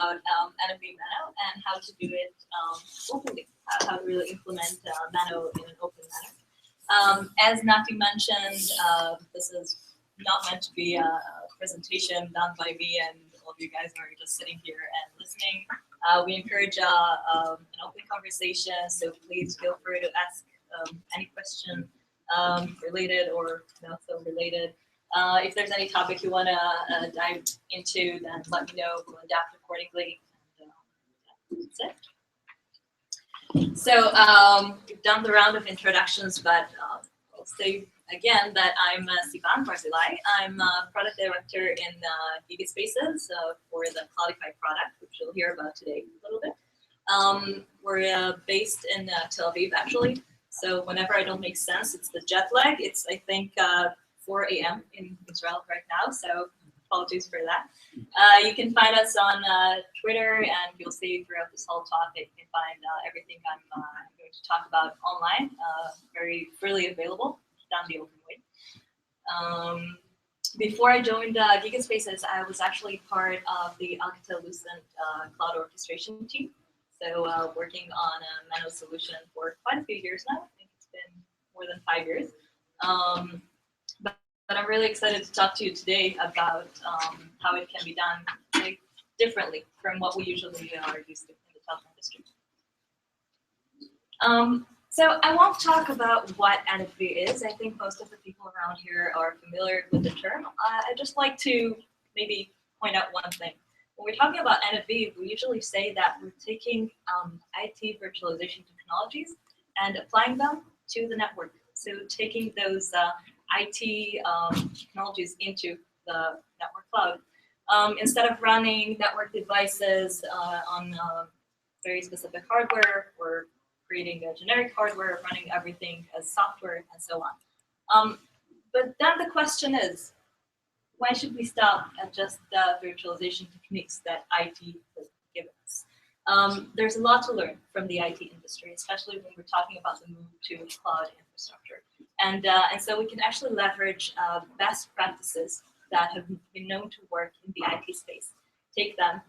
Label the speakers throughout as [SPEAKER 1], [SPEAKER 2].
[SPEAKER 1] NFV Nano and how to do it openly, how to really implement Nano in an open manner. As Nati mentioned, this is not meant to be a presentation done by me and all of you guys are just sitting here and listening. We encourage an open conversation, so please feel free to ask any question related or not so related. If there's any topic you want to dive into, then let me know. We'll adapt accordingly. And, that's it. So we've done the round of introductions, but I'll say again that I'm Sivan Barzilai. I'm product director in Gigaspaces for the Cloudify product, which you'll hear about today a little bit. We're based in Tel Aviv, actually. So whenever I don't make sense, it's the jet lag. It's, I think, 4 a.m. in Israel right now, so apologies for that. You can find us on Twitter, and you'll see throughout this whole talk that you can find everything I'm going to talk about online, very freely available down the open way. Before I joined Gigaspaces, I was actually part of the Alcatel-Lucent cloud orchestration team. So working on a Nano solution for quite a few years now. I think it's been more than 5 years. But I'm really excited to talk to you today about how it can be done differently from what we usually are used to in the telecom industry. So I won't talk about what NFV is. I think most of the people around here are familiar with the term. I'd just like to maybe point out one thing. When we're talking about NFV, we usually say that we're taking IT virtualization technologies and applying them to the network. So taking those IT technologies into the network cloud. Instead of running network devices on very specific hardware, we're creating a generic hardware, running everything as software, and so on. But then the question is, why should we stop at just the virtualization techniques that IT has given us? There's a lot to learn from the IT industry, especially when we're talking about the move to cloud infrastructure. And so we can actually leverage best practices that have been known to work in the IT space, take them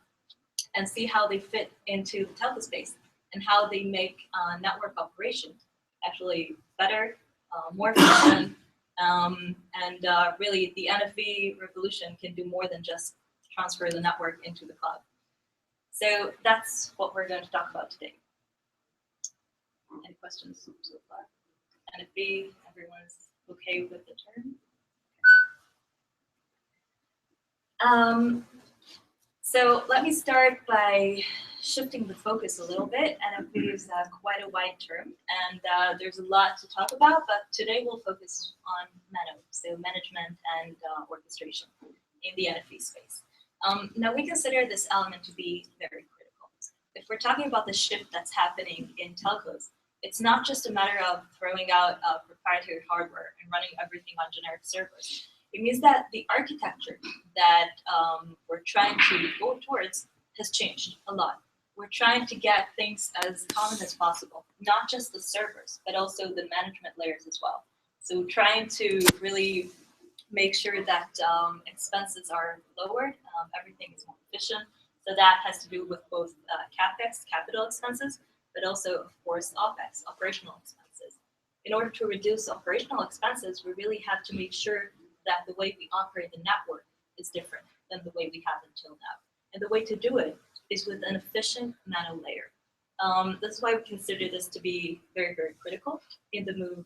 [SPEAKER 1] and see how they fit into the telco space and how they make network operation actually better, more efficient, and really the NFV revolution can do more than just transfer the network into the cloud. So that's what we're going to talk about today. Any questions so far? NFV, everyone's okay with the term? So let me start by shifting the focus a little bit. NFV is quite a wide term, and there's a lot to talk about, but today we'll focus on Nano, so management and orchestration in the NFV space. Now we consider this element to be very critical. If we're talking about the shift that's happening in telcos, it's not just a matter of throwing out proprietary hardware and running everything on generic servers. It means that the architecture that we're trying to go towards has changed a lot. We're trying to get things as common as possible, not just the servers, but also the management layers as well. So trying to really make sure that expenses are lowered, everything is more efficient. So that has to do with both CapEx, capital expenses, but also, of course, OpEx, operational expenses. In order to reduce operational expenses, we really have to make sure that the way we operate the network is different than the way we have until now. And the way to do it is with an efficient nano layer. That's why we consider this to be very, very critical in the move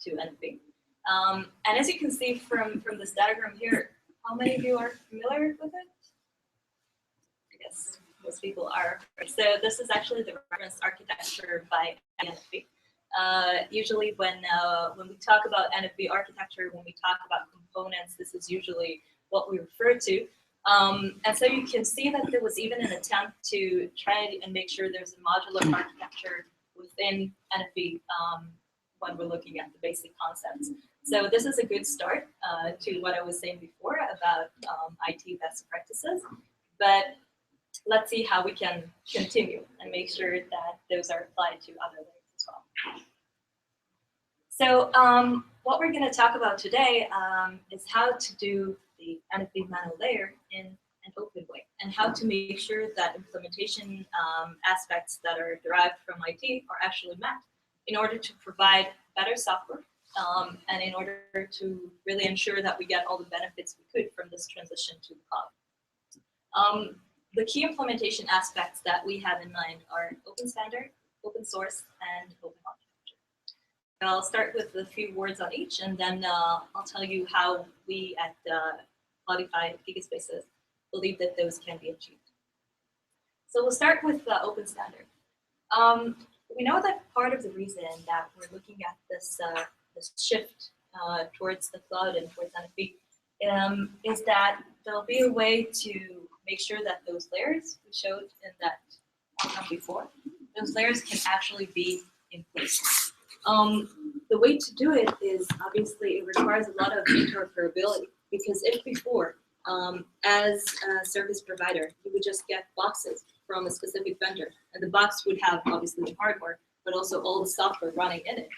[SPEAKER 1] to NFV. And as you can see from this diagram here, how many of you are familiar with it? I guess most people are. So this is actually the reference architecture by NFV. Usually when we talk about NFV architecture, when we talk about components, this is usually what we refer to. And so you can see that there was even an attempt to try and make sure there's a modular architecture within NFV when we're looking at the basic concepts. So this is a good start to what I was saying before about IT best practices. But let's see how we can continue and make sure that those are applied to other layers as well. So what we're going to talk about today is how to do the NFV nano layer in an open way, and how to make sure that implementation aspects that are derived from IT are actually met in order to provide better software and in order to really ensure that we get all the benefits we could from this transition to the cloud. The key implementation aspects that we have in mind are open standard, open source, and open architecture. I'll start with a few words on each, and then I'll tell you how we at Cloudify Gigaspaces believe that those can be achieved. So we'll start with the open standard. We know that part of the reason that we're looking at this, this shift towards the cloud and towards NFV is that there'll be a way to make sure that those layers we showed in that outcome before, those layers can actually be in place. The way to do it is obviously it requires a lot of interoperability, because if before, as a service provider, you would just get boxes from a specific vendor, and the box would have obviously the hardware, but also all the software running in it.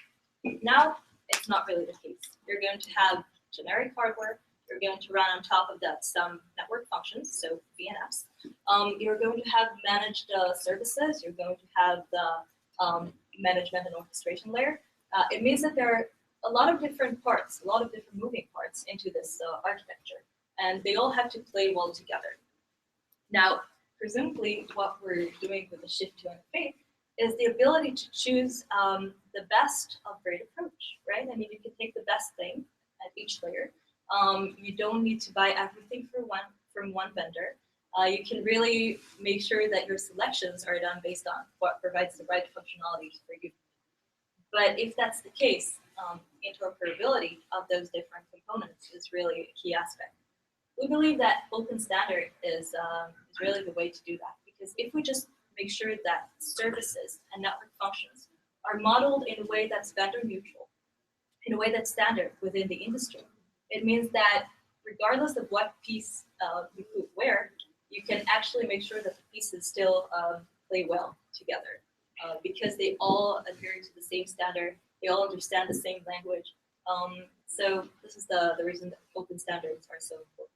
[SPEAKER 1] Now, it's not really the case. You're going to have generic hardware. You're going to run on top of that some network functions, so VNFs. You're going to have managed services. You're going to have the management and orchestration layer. It means that there are a lot of different parts, a lot of different moving parts into this architecture, and they all have to play well together. Now, presumably, what we're doing with the shift to NFV is the ability to choose the best upgrade approach, right? I mean, you can take the best thing at each layer. You don't need to buy everything from one vendor. You can really make sure that your selections are done based on what provides the right functionalities for you. But if that's the case, interoperability of those different components is really a key aspect. We believe that open standard is really the way to do that, because if we just make sure that services and network functions are modeled in a way that's vendor neutral, in a way that's standard within the industry, it means that regardless of what piece you put where, you can actually make sure that the pieces still play well together because they all adhere to the same standard, they all understand the same language. So this is the reason that open standards are so important.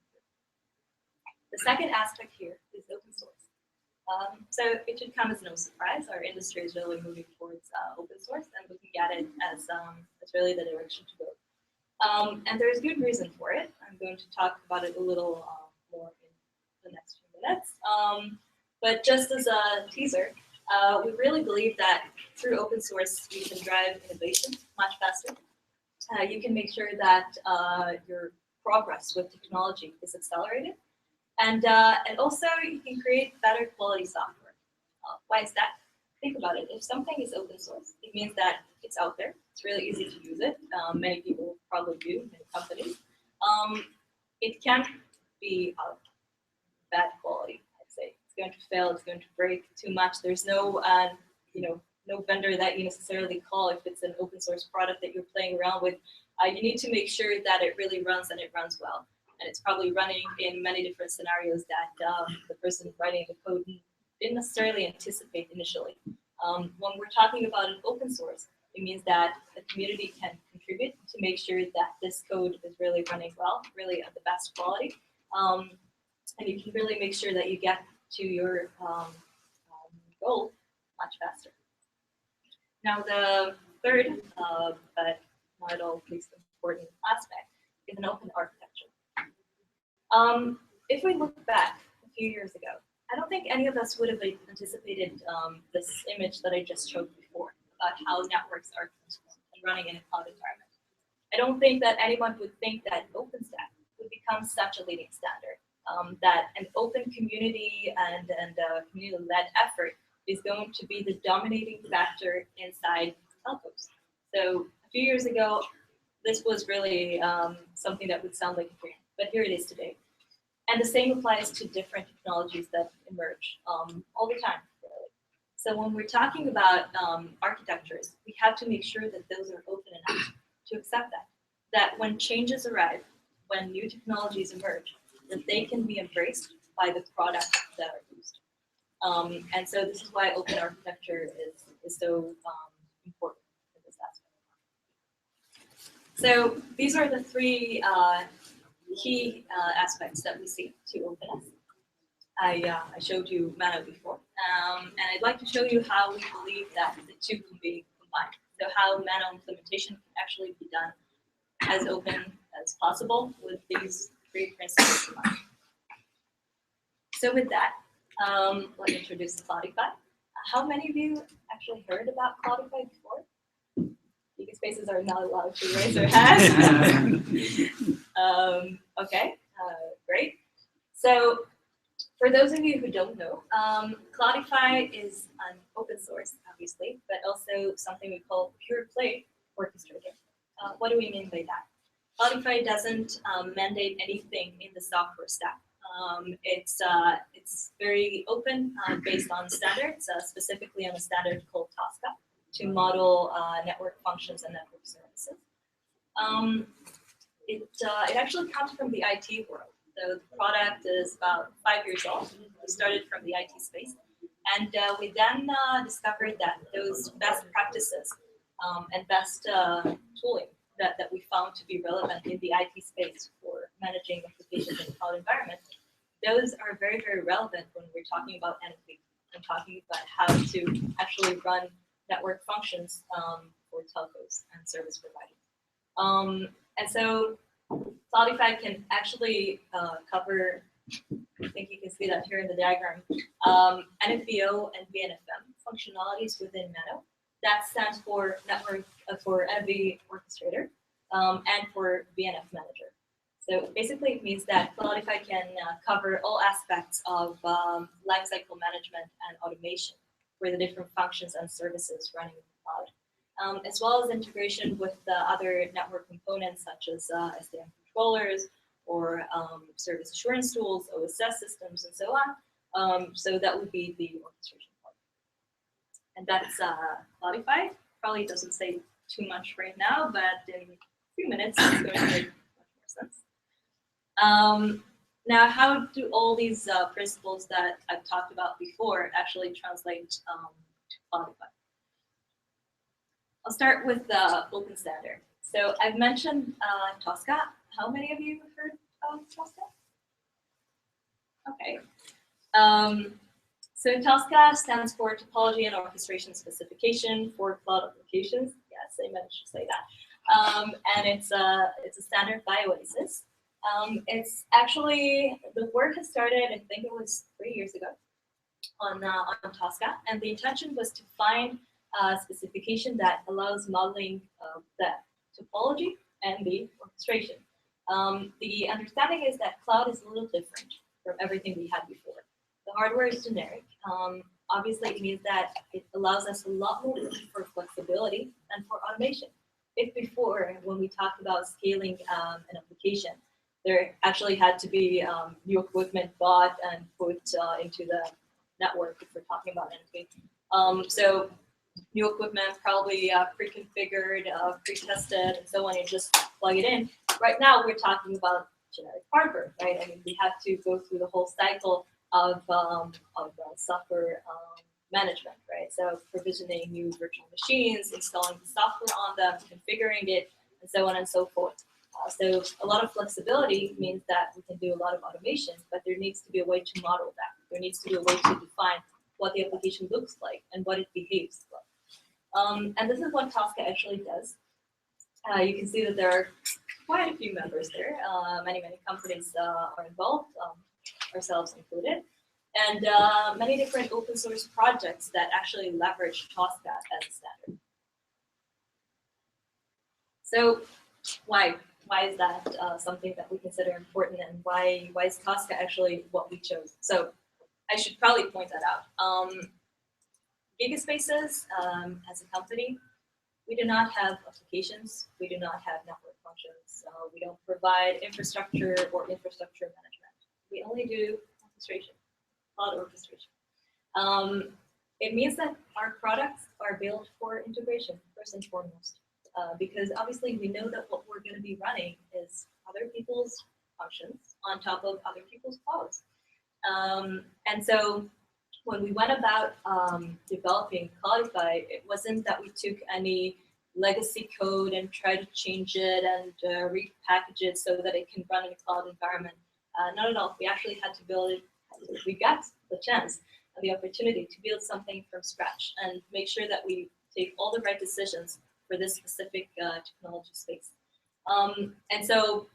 [SPEAKER 1] The second aspect here is open source. So it should come as no surprise. Our industry is really moving towards open source and looking at it as really the direction to go. And there's good reason for it. I'm going to talk about it a little more in the next few minutes. But just as a teaser, we really believe that through open source, you can drive innovation much faster. You can make sure that your progress with technology is accelerated. And also, you can create better quality software. Why is that? Think about it. If something is open source, it means that it's out there. It's really easy to use it. Many people probably do, many companies. It can't be of bad quality, I'd say. It's going to fail. It's going to break too much. There's no, no vendor that you necessarily call if it's an open source product that you're playing around with. You need to make sure that it really runs and it runs well. And it's probably running in many different scenarios that the person writing the code didn't necessarily anticipate initially. When we're talking about an open source, it means that the community can contribute to make sure that this code is really running well, really at the best quality. And you can really make sure that you get to your goal much faster. Now, the third, but not at all least important aspect is an open architecture. If we look back a few years ago, I don't think any of us would have anticipated this image that I just showed before about how networks are transformed and running in a cloud environment. I don't think that anyone would think that OpenStack would become such a leading standard, that an open community and community-led effort is going to be the dominating factor inside telcos. So a few years ago, this was really something that would sound like a dream, but here it is today. And the same applies to different technologies that emerge all the time, really. So when we're talking about architectures, we have to make sure that those are open enough to accept that when changes arrive, when new technologies emerge, that they can be embraced by the products that are used. And so this is why open architecture is so important in this aspect. So these are the three key aspects that we see to openness. I showed you Mano before, and I'd like to show you how we believe that the two can be combined. So how Mano implementation can actually be done as open as possible with these three principles in mind. So with that, let me introduce Cloudify. How many of you actually heard about Cloudify before? Spaces are not allowed to raise their hands. Okay, great. So for those of you who don't know, Cloudify is an open source, obviously, but also something we call pure play orchestrator. What do we mean by that? Cloudify doesn't mandate anything in the software stack. It's very open, based on standards, specifically on a standard called Tosca, to model network functions and network services. It actually comes from the IT world. So the product is about 5 years old. We started from the IT space. And we then discovered that those best practices and best tooling that we found to be relevant in the IT space for managing applications in the cloud environment, those are very, very relevant when we're talking about NFV and talking about how to actually run network functions for telcos and service providers. And so Cloudify can actually cover, I think you can see that here in the diagram, NFVO and VNFM functionalities within Mano. That stands for NFV Orchestrator and for VNF Manager. So basically it means that Cloudify can cover all aspects of lifecycle management and automation for the different functions and services running in the cloud, as well as integration with other network components such as SDN controllers or service assurance tools, OSS systems, and so on. So that would be the orchestration part. And that's Cloudify. Probably doesn't say too much right now, but in a few minutes it's going to make much more sense. Now, how do all these principles that I've talked about before actually translate to Cloudify? I'll start with the open standard. So I've mentioned Tosca. How many of you heard of Tosca? Okay. So Tosca stands for Topology and Orchestration Specification for Cloud Applications. Yes, I managed to say that. And it's a standard by Oasis. It's actually, the work has started, I think it was 3 years ago on Tosca. And the intention was to find a specification that allows modeling the topology and the orchestration. The understanding is that cloud is a little different from everything we had before. The hardware is generic. Obviously, it means that it allows us a lot more room for flexibility and for automation. If before, when we talked about scaling an application, there actually had to be new equipment bought and put into the network if we're talking about NFV. So new equipment probably pre-configured, pre-tested, and so on. You just plug it in. Right now, we're talking about generic hardware, right? I mean, we have to go through the whole cycle of software management, right? So provisioning new virtual machines, installing the software on them, configuring it, and so on and so forth. So a lot of flexibility means that we can do a lot of automation, but there needs to be a way to model that. There needs to be a way to define what the application looks like and what it behaves like. And this is what Tosca actually does. You can see that there are quite a few members there. Many companies are involved, ourselves included, and many different open source projects that actually leverage Tosca as a standard. So why is that something that we consider important, and why is Tosca actually what we chose? So I should probably point that out. Gigaspaces, as a company, we do not have applications. We do not have network functions. We don't provide infrastructure or infrastructure management. We only do orchestration, cloud orchestration. It means that our products are built for integration, first and foremost, because obviously we know that what we're going to be running is other people's functions on top of other people's clouds. And so when we went about developing Cloudify, it wasn't that we took any legacy code and tried to change it and repackage it so that it can run in a cloud environment. Not at all. We actually had to build it we got the chance and the opportunity to build something from scratch and make sure that we take all the right decisions for this specific technology space. And so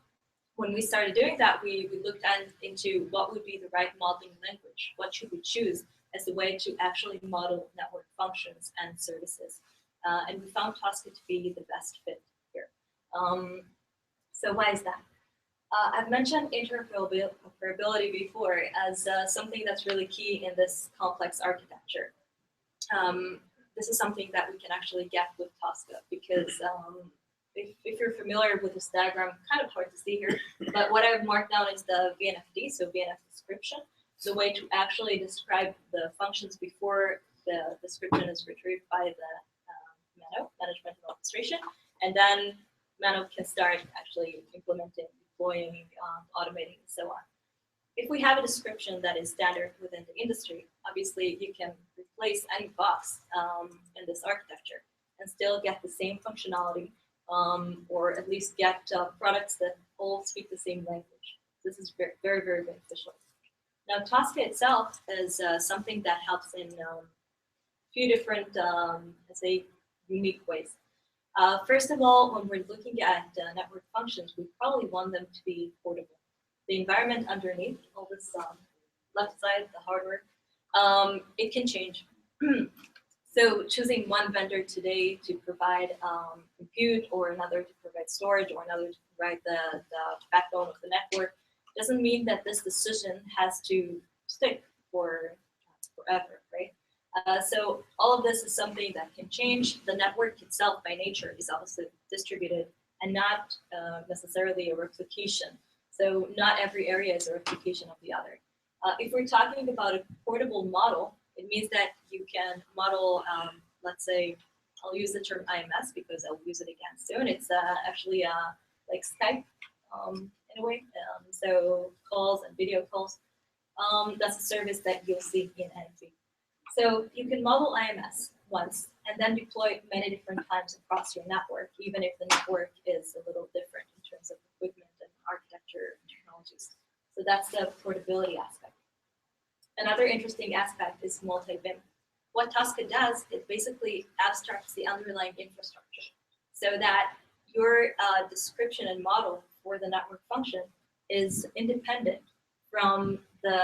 [SPEAKER 1] when we started doing that, we looked into what would be the right modeling language. What should we choose as the way to actually model network functions and services? And we found Tosca to be the best fit here. So why is that? I've mentioned interoperability before as something that's really key in this complex architecture. This is something that we can actually get with Tosca because if you're familiar with this diagram, kind of hard to see here, but what I've marked down is the VNFD, so VNF description, the way to actually describe the functions before the description is retrieved by the Mano, management and orchestration, and then Mano can start actually implementing, deploying, automating, and so on. If we have a description that is standard within the industry, obviously you can replace any box in this architecture and still get the same functionality, or at least get products that all speak the same language. This is very, very, very beneficial. Now, Tosca itself is something that helps in a few different, let's say, unique ways. First of all, when we're looking at network functions, we probably want them to be portable. The environment underneath, all this left side, the hardware, it can change. So choosing one vendor today to provide compute, or another to provide storage, or another to provide the backbone of the network doesn't mean that this decision has to stick for forever, right? So all of this is something that can change. The network itself by nature is also distributed and not necessarily a replication. So not every area is a replication of the other. If we're talking about a portable model, it means that you can model, let's say, I'll use the term IMS because I'll use it again soon. It's actually like Skype in a way. So calls and video calls. That's a service that you'll see in NFV. So you can model IMS once and then deploy many different times across your network, even if the network is a little different in terms of equipment and architecture and technologies. So that's the portability aspect. Another interesting aspect is multi-VIM. What Tosca does, it basically abstracts the underlying infrastructure so that your description and model for the network function is independent from the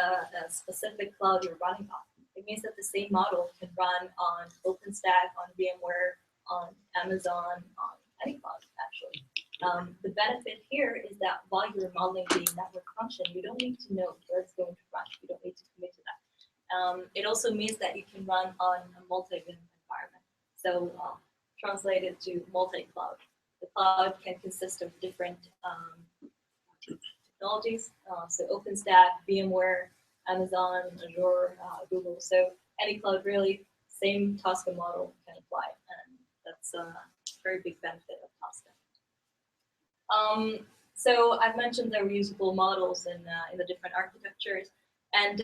[SPEAKER 1] specific cloud you're running on. It means that the same model can run on OpenStack, on VMware, on Amazon, on any cloud, actually. The benefit here is that while you're modeling the network function, you don't need to know where it's going to run. You don't need to commit to that. It also means that you can run on a multi-VIM environment. So translated to multi-cloud. The cloud can consist of different technologies. So OpenStack, VMware, Amazon, Azure, Google. So any cloud really, same Tosca model can apply. And that's a very big benefit of Tosca. So I've mentioned the reusable models in the different architectures. And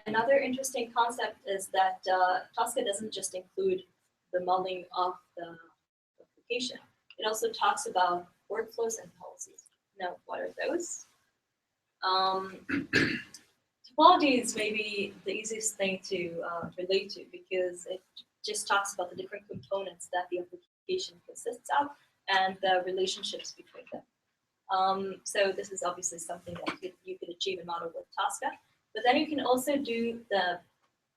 [SPEAKER 1] another interesting concept is that Tosca doesn't just include the modeling of the application. It also talks about workflows and policies. Now, what are those? Topology is maybe the easiest thing to relate to because it just talks about the different components that the application consists of and the relationships between them. So this is obviously something that you could achieve and model with Tosca. But then you can also do the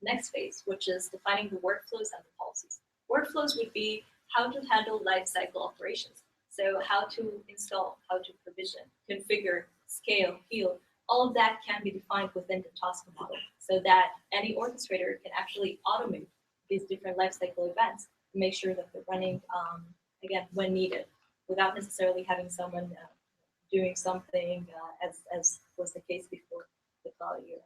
[SPEAKER 1] next phase, which is defining the workflows and the policies. Workflows would be how to handle lifecycle operations. So how to install, how to provision, configure, scale, heal. All of that can be defined within the Tosca model so that any orchestrator can actually automate these different lifecycle events to make sure that they're running, again, when needed, without necessarily having someone doing something as was the case before the cloud era.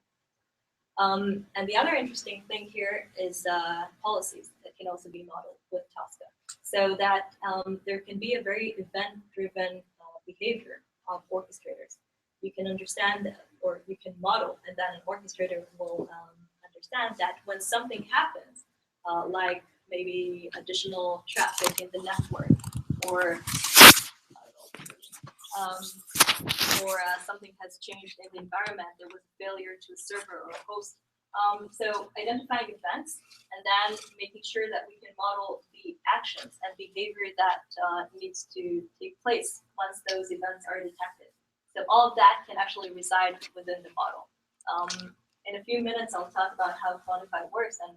[SPEAKER 1] And the other interesting thing here is policies that can also be modeled with Tosca, so that there can be a very event-driven behavior of orchestrators. You can understand, or you can model, and then an orchestrator will understand that when something happens, like maybe additional traffic in the network, or or something has changed in the environment, there was a failure to a server or a host. So identifying events and then making sure that we can model the actions and behavior that needs to take place once those events are detected. So all of that can actually reside within the model. In a few minutes, I'll talk about how Quantify works, and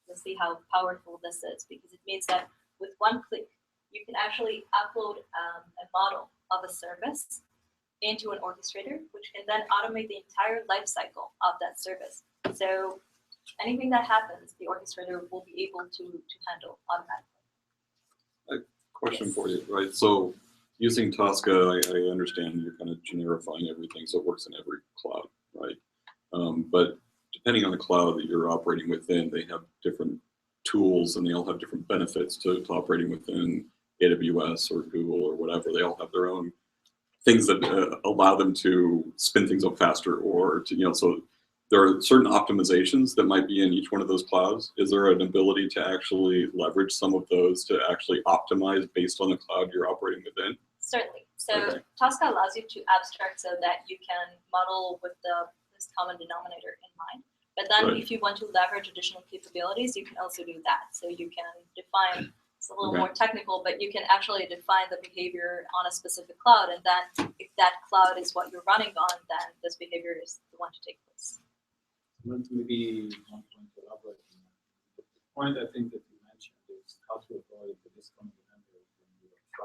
[SPEAKER 1] you'll see how powerful this is, because it means that with one click, you can actually upload a model of a service into an orchestrator, which can then automate the entire life cycle of that service. So anything that happens, the orchestrator will be able to handle automatically.
[SPEAKER 2] A question for you, right? So using Tosca, I understand you're kind of generifying everything so it works in every cloud, right? But depending on the cloud that you're operating within, they have different tools and they all have different benefits to operating within AWS or Google or whatever. They all have their own things that allow them to spin things up faster, or to, so there are certain optimizations that might be in each one of those clouds. Is there an ability to actually leverage some of those to actually optimize based on the cloud you're operating within?
[SPEAKER 1] Certainly. So
[SPEAKER 2] okay.
[SPEAKER 1] Tosca allows you to abstract so that you can model with this common denominator in mind. But then
[SPEAKER 2] right.
[SPEAKER 1] if you want to leverage additional capabilities, you can also do that. So you can define, it's a little
[SPEAKER 2] okay.
[SPEAKER 1] more technical, but you can actually define the behavior on a specific cloud. And then if that cloud is what you're running on, then this behavior is the one to take place.
[SPEAKER 3] Maybe one point to elaborate on that. The point I think that you mentioned is how to avoid the disconnect.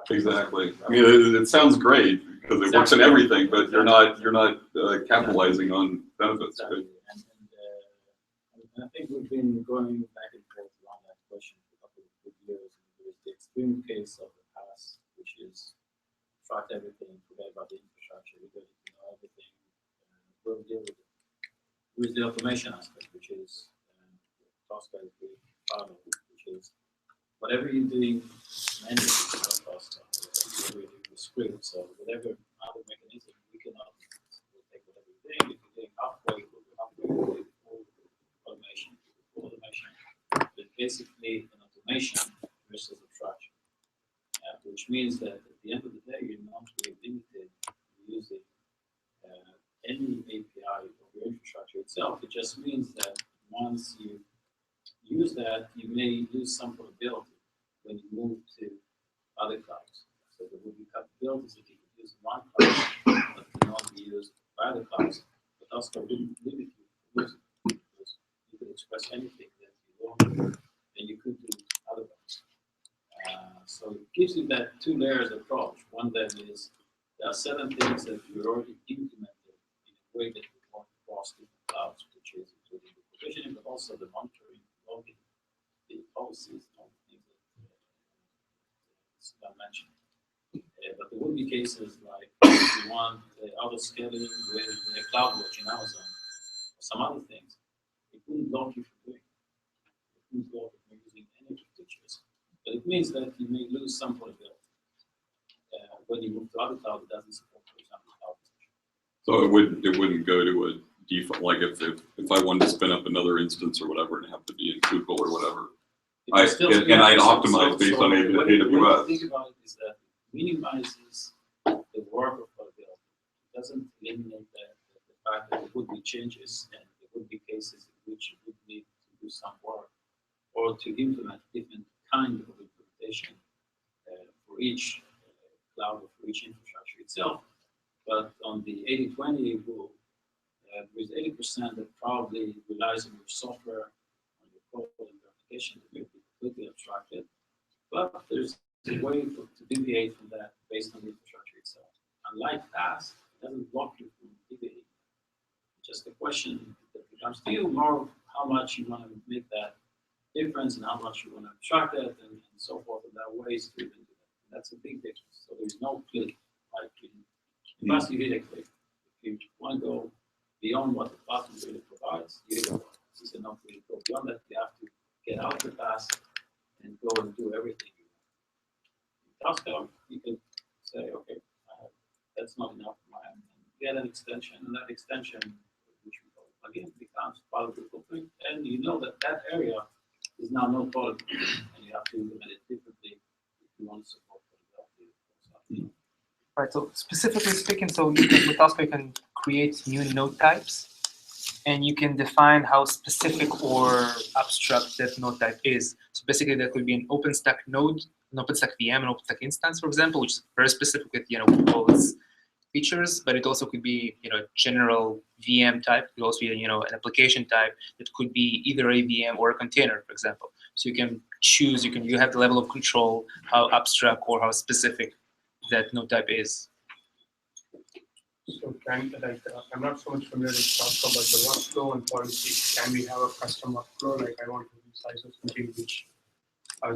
[SPEAKER 2] Exactly. I mean, it sounds great because it works in everything, but you're not capitalizing on benefits.
[SPEAKER 3] Exactly. And I think we've been going back and forth around that question for a couple of good years. There's the extreme case of the past, which is track everything, forget about the infrastructure, we don't need to know everything, we'll deal with it. With the automation aspect, which is Tosca is really proud of, which is whatever you're doing manually, Tosca, whatever you're doing with script, so whatever other mechanism, we cannot we'll take whatever you're doing. If you're doing halfway, we'll do halfway, we'll do full automation. But basically an automation versus abstraction, which means that at the end of the day, you're not really limited to using any API of your infrastructure itself. It just means that once you use that, you may lose some portability when you move to other clouds. So there will be capabilities that you can use in one cloud that cannot be used by other clouds. But Tosca wouldn't limit you from using it, because you could express anything that you want, and you could do other ones. So it gives you that two layers approach. One that is, there are 7 things that you already implemented in a way that you want across different clouds, which is including the provisioning, but also the monitoring, logging, the policies, all the things that I mentioned. But there will be cases like if you want auto scaling with the CloudWatch in Amazon, or some other things, it wouldn't block you from doing it. It wouldn't block you from using any of the features. But it means that you may lose some portability. When you move to other cloud, it doesn't support, for example, cloud.
[SPEAKER 2] So it wouldn't go to a default, like if I wanted to spin up another instance or whatever, and have to be in Google or whatever. I'd optimize based on AWS.
[SPEAKER 3] What you think about it is that it minimizes the work of portability. It doesn't eliminate the fact that there would be changes and there would be cases in which you would need to do some work or to implement different kind of implementation for each cloud or for each infrastructure itself. But on the 80-20 rule, there is 80% that probably relies on your software, on your code and your application to be completely abstracted. But there's a way to deviate from that based on the infrastructure itself. Unlike PaaS, it doesn't block you from deviating. It's just a question that becomes to you more how much you want to make that difference and how much you want to abstract it and so forth. And there are ways to even do that. And that's a big difference. So there's no click. Like in PaaS, you hit a click. If you want to go beyond what the platform really provides, you hit a click. This is enough for you to go beyond that. You have to get out the PaaS and go and do everything you want. In Tosca, you could say, okay, that's not enough for my end. Get an extension, and that extension, which we call plugin, becomes part of the footprint, and you know that that area is now no product, and you have to implement it differently if you want to support portability.
[SPEAKER 4] Right. So specifically speaking, so you can, with Tosca, you can create new node types, and you can define how specific or abstract that node type is. So basically, that could be an OpenStack node, an OpenStack VM, an OpenStack instance, for example, which is very specific with all its features. But it also could be general VM type. It could also be an application type that could be either a VM or a container, for example. So you can choose. You have the level of control how abstract or how specific that node type is.
[SPEAKER 5] So I'm not so much familiar with Tosca, but the workflow and policy, can we have a custom workflow? Like I want to resize or something which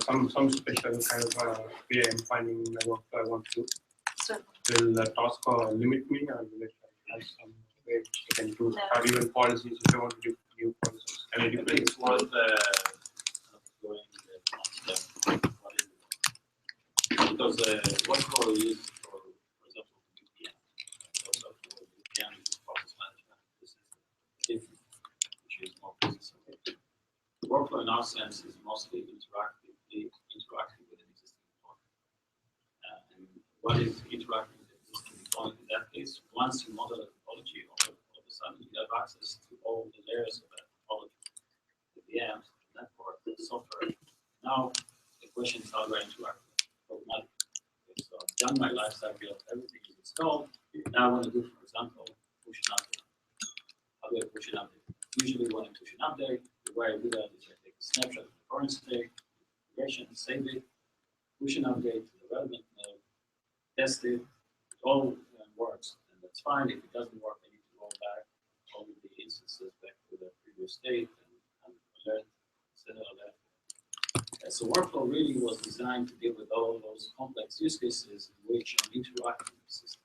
[SPEAKER 5] some special kind of way I'm finding my workflow I want to do.
[SPEAKER 1] So,
[SPEAKER 5] Will Tosca limit me, or will it have some way which I can do?
[SPEAKER 1] No.
[SPEAKER 5] Or even policies if I want to do new policies? Can I do
[SPEAKER 3] I think it's worth going because workflow is for example, VPN. Also for VPN is process management. This is different, which is more business oriented. Workflow in our sense is mostly interactive with an existing component. And what is interacting with an existing component in that case? Once you model a topology, all of a sudden you have access to all the layers of that topology. The VMs, the network, the software. Now the question is how do I interact automatically? Okay, so I've done my life cycle, everything is installed. Now I want to do, for example, push an update. How do I push an update? Usually when I push an update, the way I do that is I take a snapshot of the current state, configuration, save it, push an update to the relevant node, test it, it all works, and that's fine. If it doesn't work, I need to roll back all of the instances back to the previous state and alert, set an alert. So workflow really was designed to deal with all those complex use cases in which I'm interacting with the system.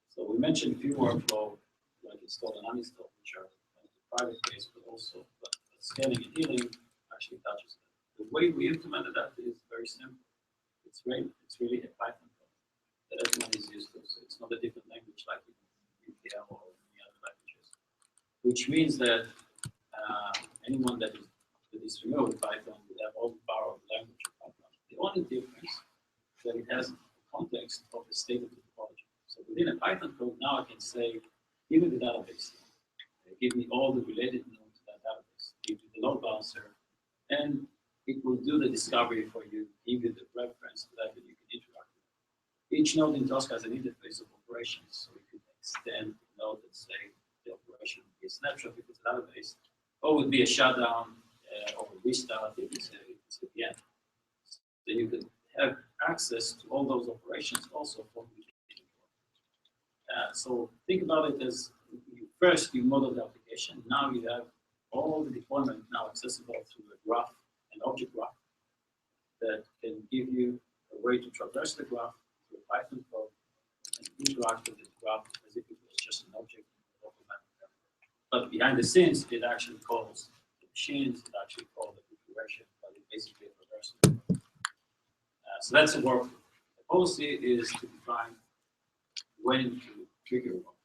[SPEAKER 3] So we mentioned a few workflow, like install and uninstall, which are the private case, but scaling and healing actually touches that. The way we implemented that is very simple. It's really a Python code that everyone is used to. So it's not a different language like VPL or any other languages. Which means that anyone that is familiar with Python will have all the power of the language of Python. The only difference is that it has the context of the state of the topology. So within a Python code, now I can say, give me the database, give me all the related nodes to that database, give me the load balancer, and it will do the discovery for you, give you the reference to that you can interact with. Each node in Tosca has an interface of operations, so you can extend the node and say the operation would be a snapshot if it's a database, or would be a shutdown or a restart if it's a VM. Then you can have access to all those operations also from the so think about it as first you model the application. Now you have all the deployment now accessible through a graph, an object graph that can give you a way to traverse the graph through a Python code and interact with the graph as if it was just an object. But behind the scenes, it actually calls the machines, it actually calls the configuration, but it basically traverses. So that's a workflow. The policy is to define when to trigger one.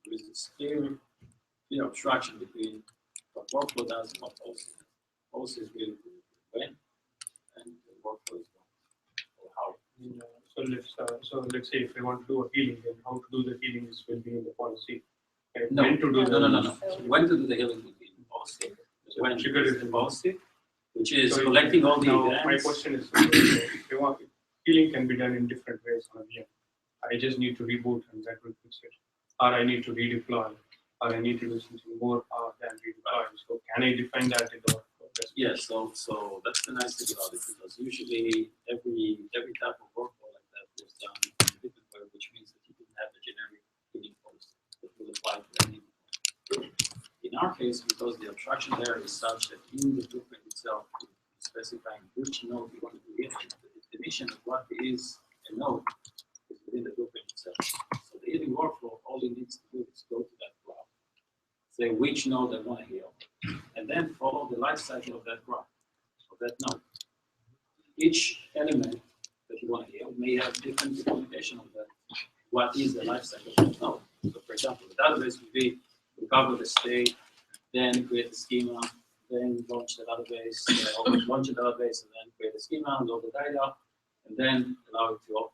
[SPEAKER 3] There is this clear abstraction between what workflow does and what policy does. Policy is really when, and the workflow is or how.
[SPEAKER 5] So let's say if I want to do a healing, then how to do the healing will be in the policy. And
[SPEAKER 3] No,
[SPEAKER 5] when to do
[SPEAKER 3] no. When to do the healing will be in the policy.
[SPEAKER 5] So
[SPEAKER 3] when
[SPEAKER 5] trigger
[SPEAKER 3] is
[SPEAKER 5] is
[SPEAKER 3] the
[SPEAKER 5] in
[SPEAKER 3] policy, which is
[SPEAKER 5] so
[SPEAKER 3] collecting all the
[SPEAKER 5] now
[SPEAKER 3] events.
[SPEAKER 5] my question is, if you want, healing can be done in different ways on a VM. I just need to reboot and that will fix it. Or I need to redeploy, or I need to do something more than redeploy. So can I define that in the workflow?
[SPEAKER 3] Yes, so that's the nice thing about it, because usually every type of workflow like that was done in a different way, which means that you can have a generic healing policy that will apply to any. In our case, because the abstraction layer is such that in the blueprint itself, specifying which node you want to do healing, the definition of what is a node is within the blueprint itself. So the healing workflow, all it needs to do is go to that graph, say which node I want to heal, and then follow the life cycle of that graph, of that node. Each element that you want to heal may have different documentation of that. What is the life cycle of that node? So for example, the database would be recover the state, then create the schema, then launch the database, or launch the database, and then create the schema, load the data, and then allow it to operate.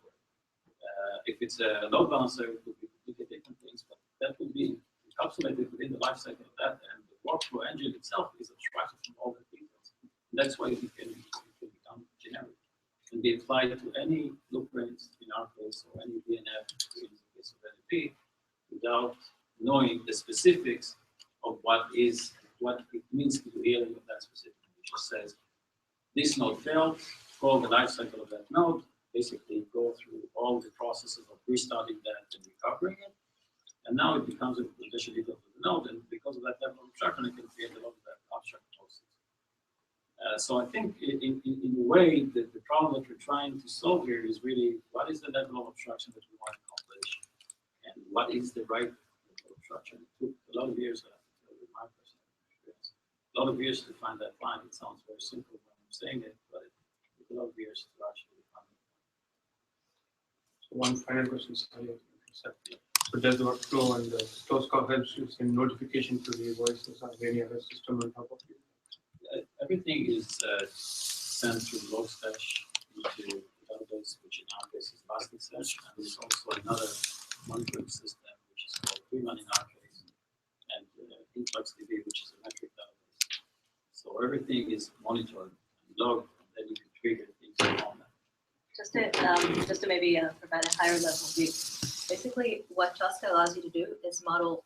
[SPEAKER 3] If it's a load balancer, it would be completely different things, but that would be encapsulated within the lifecycle of that, and the workflow engine itself is abstracted from all the details. And that's why it can become generic and be applied to any blueprints in our case, or any DNF in the case of NFV, without knowing the specifics of what it means to do healing of that specific. It just says, this node failed, call the lifecycle of that node, basically go through all the processes of restarting that and recovering it. And now it becomes a condition detail of the node, and because of that level of abstraction, it can create a lot of that abstract process. So I think in a way that the problem that we're trying to solve here is really, what is the level of abstraction that we want to accomplish? And what is the right level of abstraction? It took a lot of years, with my personal experience, a lot of years to find that line. It sounds very simple when I'm saying it, but it took a lot of years to actually find it.
[SPEAKER 5] So one final question, sorry. So does the workflow and the Tosca helps you send notification to the voices or any other system on top of it?
[SPEAKER 3] Everything is sent through Logstash into the database, which in our case is Elasticsearch, and there's also another monitoring system which is called VIM in our case, and InfluxDB, which is a metric database. So everything is monitored and logged, and then you can trigger things on that.
[SPEAKER 1] Just to maybe provide a higher level view. Basically, what Tosca allows you to do is model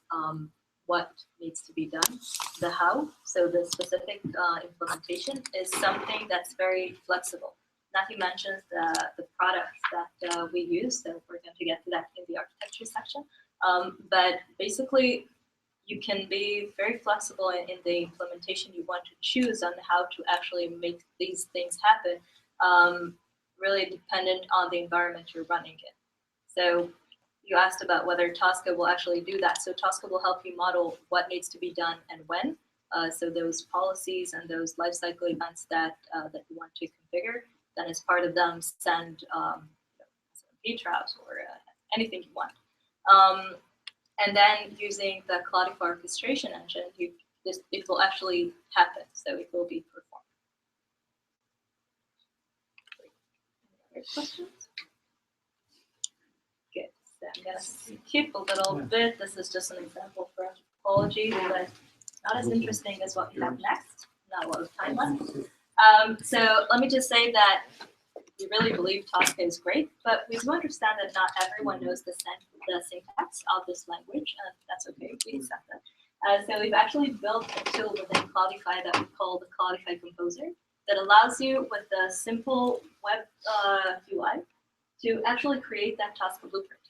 [SPEAKER 1] what needs to be done, the how. So the specific implementation is something that's very flexible. Matthew mentions the products that we use, so we're going to get to that in the architecture section. But basically, you can be very flexible in the implementation you want to choose on how to actually make these things happen, really dependent on the environment you're running in. So you asked about whether Tosca will actually do that. So Tosca will help you model what needs to be done and when. So those policies and those lifecycle events that you want to configure, then as part of them, send SMP traps or anything you want. And then using the Cloudify orchestration engine, it will actually happen. So it will be performed. Any other questions? Good. So I'm going to skip a little bit. This is just an example for anthropology, but not as interesting as what we have next. Not a lot of time left. So let me just say that we really believe Tosca is great, but we do understand that not everyone knows the syntax of this language, and that's okay, we accept that. So we've actually built a tool within Cloudify that we call the Cloudify Composer that allows you with a simple web UI to actually create that Tosca blueprint.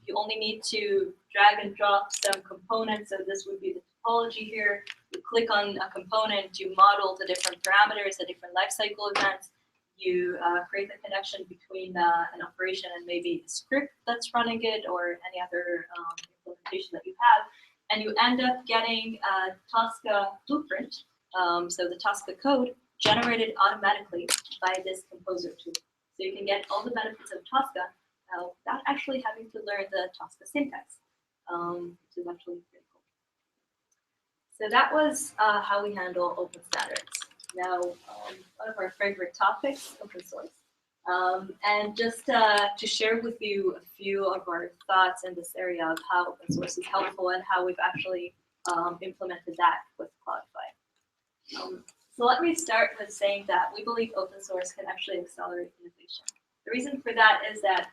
[SPEAKER 1] You only need to drag and drop some components, so this would be the topology here. You click on a component, you model the different parameters, the different lifecycle events. You create the connection between an operation and maybe a script that's running it or any other implementation that you have. And you end up getting a Tosca blueprint, so the Tosca code generated automatically by this composer tool. So you can get all the benefits of Tosca without actually having to learn the Tosca syntax, which is actually pretty cool. So that was how we handle open standards. Now, one of our favorite topics, open source. And just to share with you a few of our thoughts in this area of how open source is helpful and how we've actually implemented that with Cloudify. So let me start with saying that we believe open source can actually accelerate innovation. The reason for that is that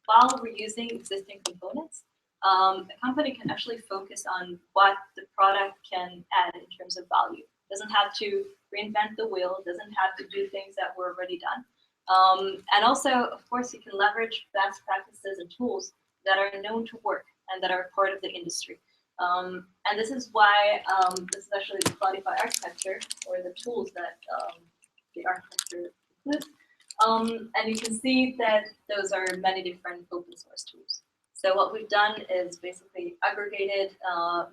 [SPEAKER 1] while we're using existing components, a company can actually focus on what the product can add in terms of value. Doesn't have to reinvent the wheel, doesn't have to do things that were already done. And also, of course, you can leverage best practices and tools that are known to work and that are part of the industry. And this is why this is actually the Cloudify architecture, or the tools that the architecture includes. And you can see that those are many different open source tools. So what we've done is basically aggregated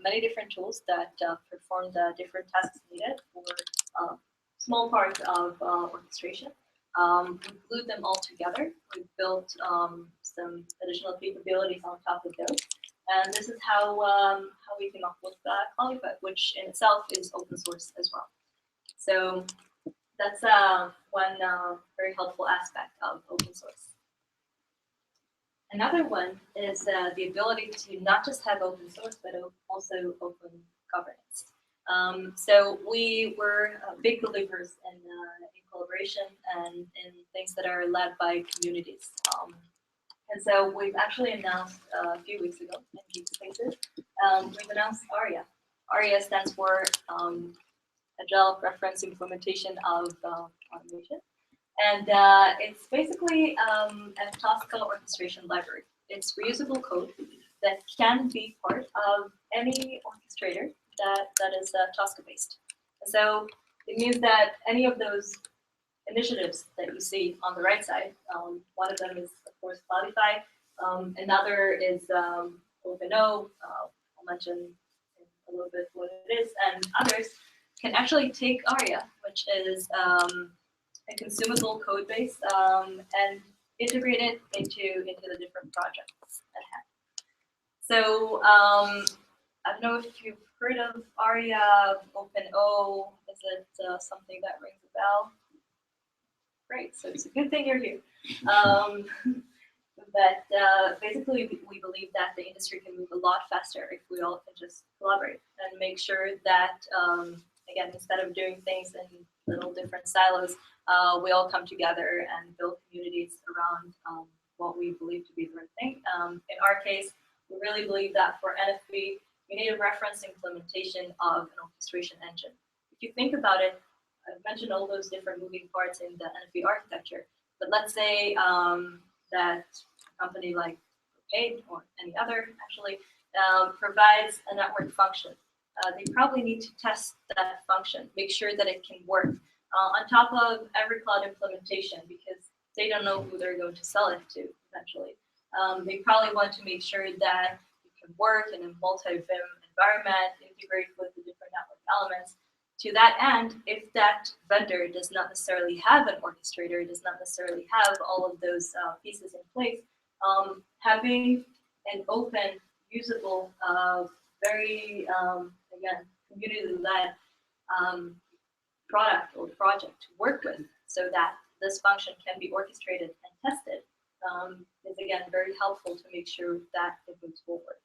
[SPEAKER 1] many different tools that perform the different tasks needed for small parts of orchestration. We glued them all together. We've built some additional capabilities on top of those. And this is how we came up with Cloudify, which in itself is open source as well. So that's one very helpful aspect of open source. Another one is the ability to not just have open source, but also open governance. So we were big believers in collaboration and in things that are led by communities. And so we've actually announced a few weeks ago in Geek Spaces, we've announced ARIA. ARIA stands for Agile Reference Implementation of Automation. And it's basically a Tosca orchestration library. It's reusable code that can be part of any orchestrator that is Tosca-based. So it means that any of those initiatives that you see on the right side, one of them is, of course, Cloudify. Another is OpenO. I'll mention a little bit what it is. And others can actually take ARIA, which is a consumable code base, and integrate it into the different projects at hand. So I don't know if you've heard of ARIA, OpenO. Is it something that rings a bell? Great, so it's a good thing you're here. But basically, we believe that the industry can move a lot faster if we all can just collaborate and make sure that, again, instead of doing things in little different silos, we all come together and build communities around what we believe to be the right thing. In our case, we really believe that for NFV, you need a reference implementation of an orchestration engine. If you think about it, I've mentioned all those different moving parts in the NFV architecture, but let's say that a company like Brocade or any other actually provides a network function. They probably need to test that function, make sure that it can work on top of every cloud implementation, because they don't know who they're going to sell it to eventually. They probably want to make sure that it can work in a multi-VIM environment, integrate with the different network elements. To that end, if that vendor does not necessarily have an orchestrator, does not necessarily have all of those pieces in place, having an open, usable, very, again, community-led product or project to work with so that this function can be orchestrated and tested is, again, very helpful to make sure that it moves forward.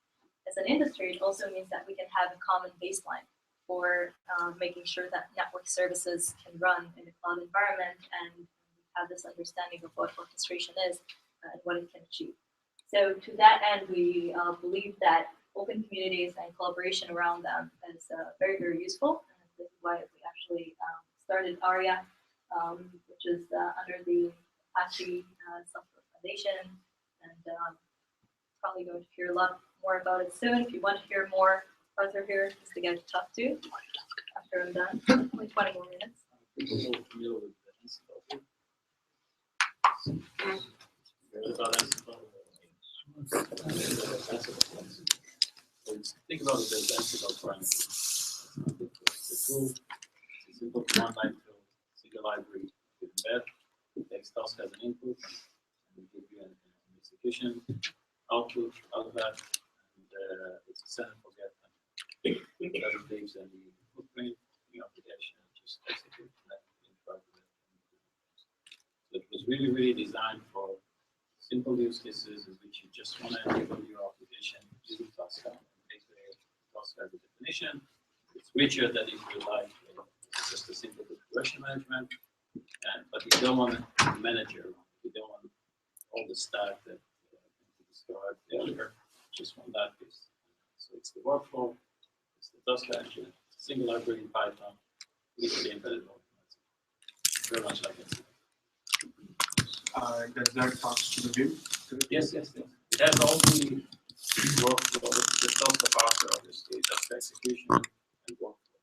[SPEAKER 1] As an industry, it also means that we can have a common baseline for making sure that network services can run in a cloud environment and have this understanding of what orchestration is and what it can achieve. So to that end, we believe that open communities and collaboration around them is very, very useful. And this is why we actually started ARIA, which is under the Apache Software Foundation. And probably going to hear a lot more about it soon. If you want to hear more, Arthur here is the guy to talk to after I'm done. Only 20 more minutes.
[SPEAKER 3] Think about it as Ansible parameters. The tool, it's a simple command line tool, single library, you embed, takes task as an input, and we give you an execution output out of that, and it's a set and forget. It doesn't leave any footprint, the application, just execute and interact with it. So it was really, really designed for simple use cases in which you just want to enable your application using Tosca. Tosca as a definition. It's richer than if you like just a simple configuration management. But you don't want to manage your own. You don't want all the stack that you described earlier. Just want that piece. So it's the workflow, it's the Tosca engine, it's a single library in Python, easily embedded automatically. Very much like it.
[SPEAKER 5] Does that pass to the view?
[SPEAKER 3] Yes. It has all the workflow, the Tosca parser, obviously, Tosca execution and workflow.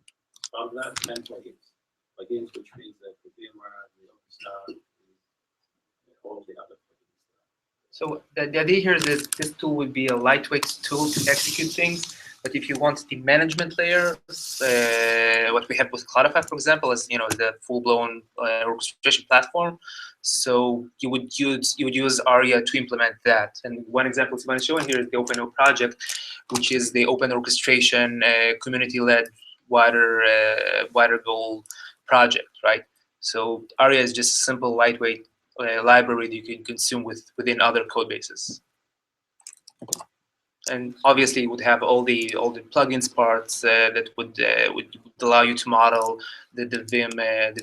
[SPEAKER 3] From that, 10 plugins. Plugins, which means that the VMware, the OpenStack, all the other plugins.
[SPEAKER 4] So the idea here is this tool would be a lightweight tool to execute things. But if you want the management layer, what we have with Cloudify, for example, is the full-blown orchestration platform. So you would use ARIA to implement that. And one example I'm showing here is the OpenO project, which is the open orchestration community-led wider goal project, right? So ARIA is just a simple lightweight library that you can consume within other code bases. And obviously, it would have all the plugins parts that would allow you to model the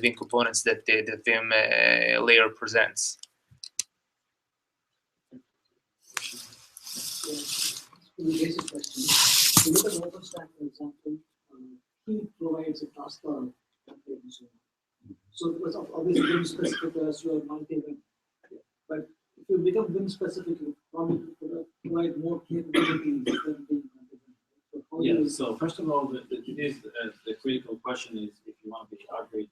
[SPEAKER 4] Vim components that the Vim layer presents.
[SPEAKER 6] Basic question. If you look at OpenStack, for example, he provides a Tosca template and so on. So it was obviously Vim specific as your multi-Vim. But if you become Vim specific, you probably provide more capabilities than being multi-Vim. So
[SPEAKER 3] yeah. So first of all, the critical question is if you want to be hybrid.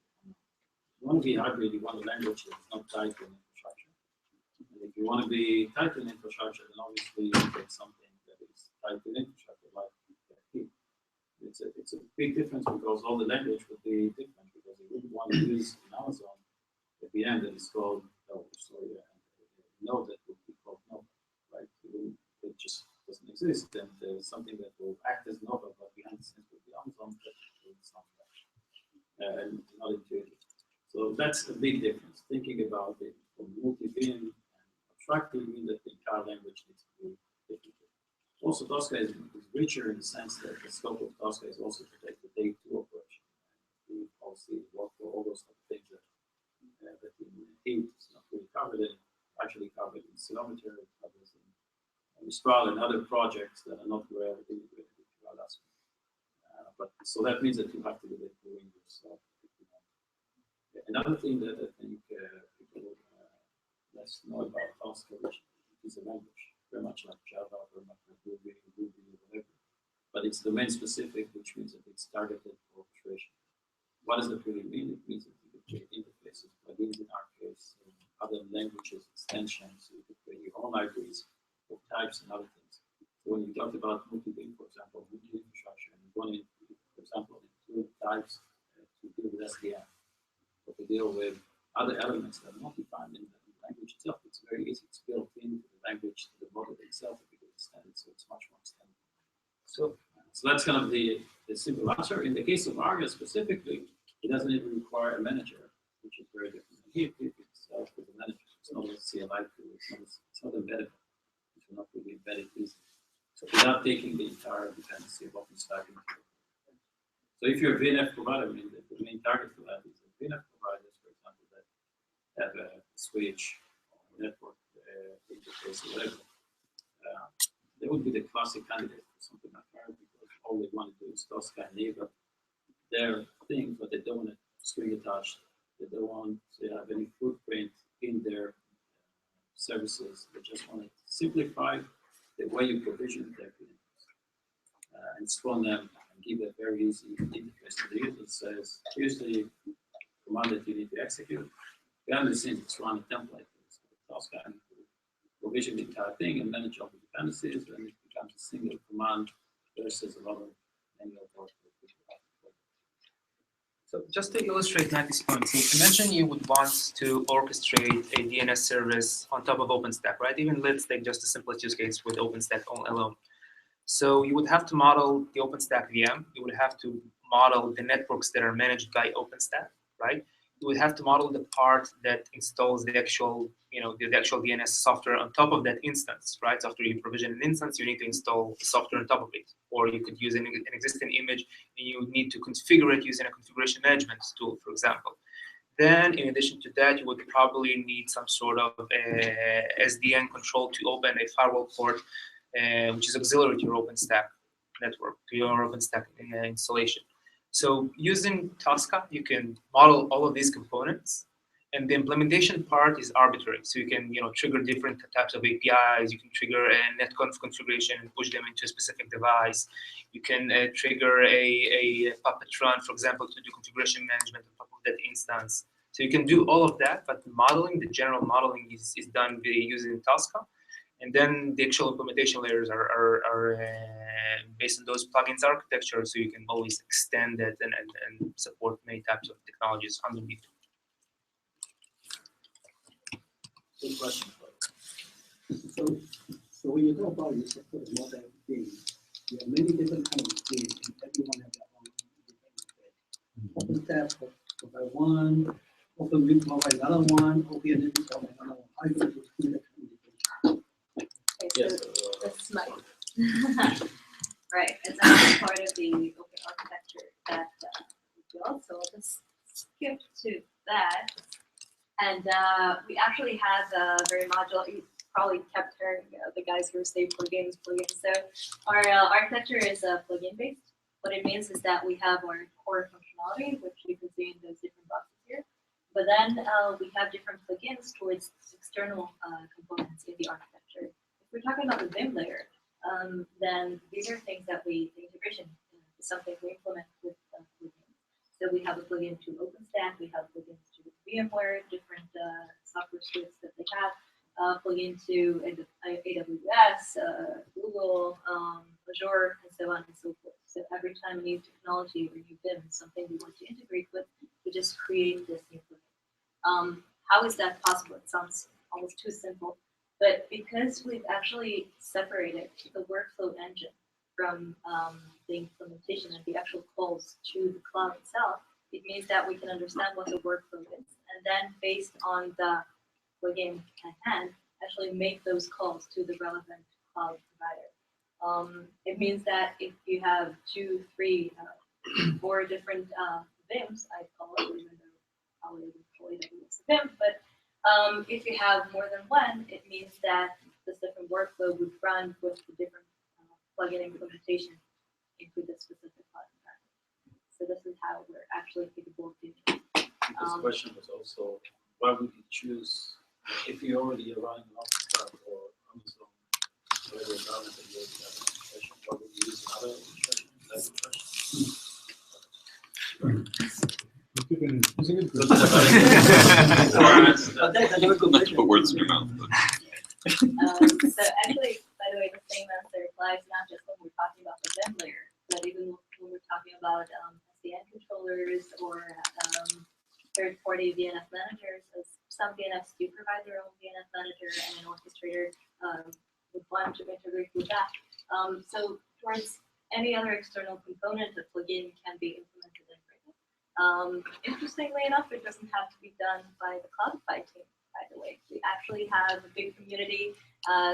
[SPEAKER 3] You want to be hybrid. You want a language that's not tied to an infrastructure. And if you want to be tied to an infrastructure, then obviously you take something that is tied to an infrastructure like NFV. It's a big difference because all the language would be different because you wouldn't want to use in Amazon at the end that is called node that would be called Nova, right? It just doesn't exist, and something that will act as Nova but behind the scenes would be Amazon, but it's not that, and not intuitive. So that's a big difference. Thinking about it from multi-VIM and abstractly mean that the entire language needs to be different. Also, Tosca is richer in the sense that the scope of Tosca is also to take the day 2 operation. We also work for all those things that in heat is not really covered in, actually covered in Ceilometer, covered in Mistral and other projects that are not well integrated with Alaska. But so that means that you have to do it doing yourself. Another thing that I think people less know about Tosca, which is a language, very much like Java, very much like Ruby, whatever. But it's domain specific, which means that it's targeted for orchestration. What does that really mean? It means that you can create interfaces, plugins in our case, other languages, extensions, you can create your own libraries of types and other things. So when you talked about multi-VIM, for example, multi-infrastructure, and you want to, for example, include types to deal with SDN, or to deal with other elements that are not defined in the language itself, it's very easy. It's built into the language, to the model itself, if you understand it, so it's much more extended. So that's kind of the simple answer. In the case of Arga specifically, it doesn't even require a manager, which is very different. Here, itself is a manager. It's not a CLI tool. It's not embedded. It's not really embedded easily. So without taking the entire dependency of OpenStack into it. So if you're a VNF provider, I mean, the main target for that is the VNF providers, for example, that have a switch or network interface or whatever. They would be the classic candidate for something like that because all they want to do is Tosca and enable their thing, but they don't want to string attached. They don't want to have any footprint in their services. They just want to simplify the way you provision their things and spawn them and give a very easy interface to the user that says, here's the command that you need to execute. Behind the scenes, it's run a template. It's Tosca and provision the entire thing and manage all the dependencies, and it becomes a single command versus a lot of manual work.
[SPEAKER 4] So just to illustrate Matthew's point, so you mentioned you would want to orchestrate a DNS service on top of OpenStack, right? Even let's take just the simplest use case with OpenStack alone. So you would have to model the OpenStack VM. You would have to model the networks that are managed by OpenStack, right? You would have to model the part that installs the actual, the actual DNS software on top of that instance, right? So after you provision an instance, you need to install the software on top of it. Or you could use an existing image and you need to configure it using a configuration management tool, for example. Then, in addition to that, you would probably need some sort of SDN control to open a firewall port, which is auxiliary to your OpenStack network, to your OpenStack installation. So using Tosca, you can model all of these components, and the implementation part is arbitrary. So you can trigger different types of APIs. You can trigger a netconf configuration and push them into a specific device. You can trigger a Puppet run, for example, to do configuration management on top of that instance. So you can do all of that, but the modeling, the general modeling is done using Tosca. And then the actual implementation layers are based on those plugins architecture, so you can always extend it and support many types of technologies underneath.
[SPEAKER 3] Good question.
[SPEAKER 6] So when you talk about this sort of multi-VIM, you have many different kinds of VIM, and everyone has their own independent thread. OpenStack provide one, OpenVIM provide another one, OpenNFV provide another one. How are you going to do that communication?
[SPEAKER 1] Okay, so that's my Right, it's another part of the open architecture that we built. So I'll just skip to that. And we actually have a very modular. You probably kept hearing the guys who say plugins. So our architecture is plugin based. What it means is that we have our core functionality, which you can see in those different boxes here. But then we have different plugins towards external components in the architecture. If we're talking about the Vim layer, then these are things that the integration is something we implement with plugins. So we have a plugin to OpenStack, we have plugins to VMware, different software suites that they have, plugin to AWS, Google, Azure, and so on and so forth. So every time a new technology or new Vim is something we want to integrate with, we just create this new plugin. How is that possible? It sounds almost too simple. But because we've actually separated the workflow engine from the implementation and the actual calls to the cloud itself, it means that we can understand what the workflow is, and then based on the plugin at hand, actually make those calls to the relevant cloud provider. It means that if you have 2, 3, 4 different VIMs, I call it, even though probably would call it a VIM, but if you have more than one, it means that this different workflow would run with the different plugin implementation into the specific cloud environment. So this is how we're actually capable of doing it.
[SPEAKER 3] This question was also, why would you choose, if you already are running an OpenStack or Amazon, whatever environment that you already have orchestration, why would you use another orchestration? That's the question.
[SPEAKER 7] It's a good
[SPEAKER 3] That's
[SPEAKER 2] Not to put words in your mouth. But.
[SPEAKER 1] So actually, by the way, the same answer applies not just when we're talking about the Vim layer, but even when we're talking about SDN controllers or third-party DNF managers. As some DNFs do provide their own DNF manager, and an orchestrator would want to integrate with that. So towards any other external component, a plugin can be implemented in Raven. Interestingly enough, it doesn't have to be done by the Cloudify team, by the way. We actually have a big community.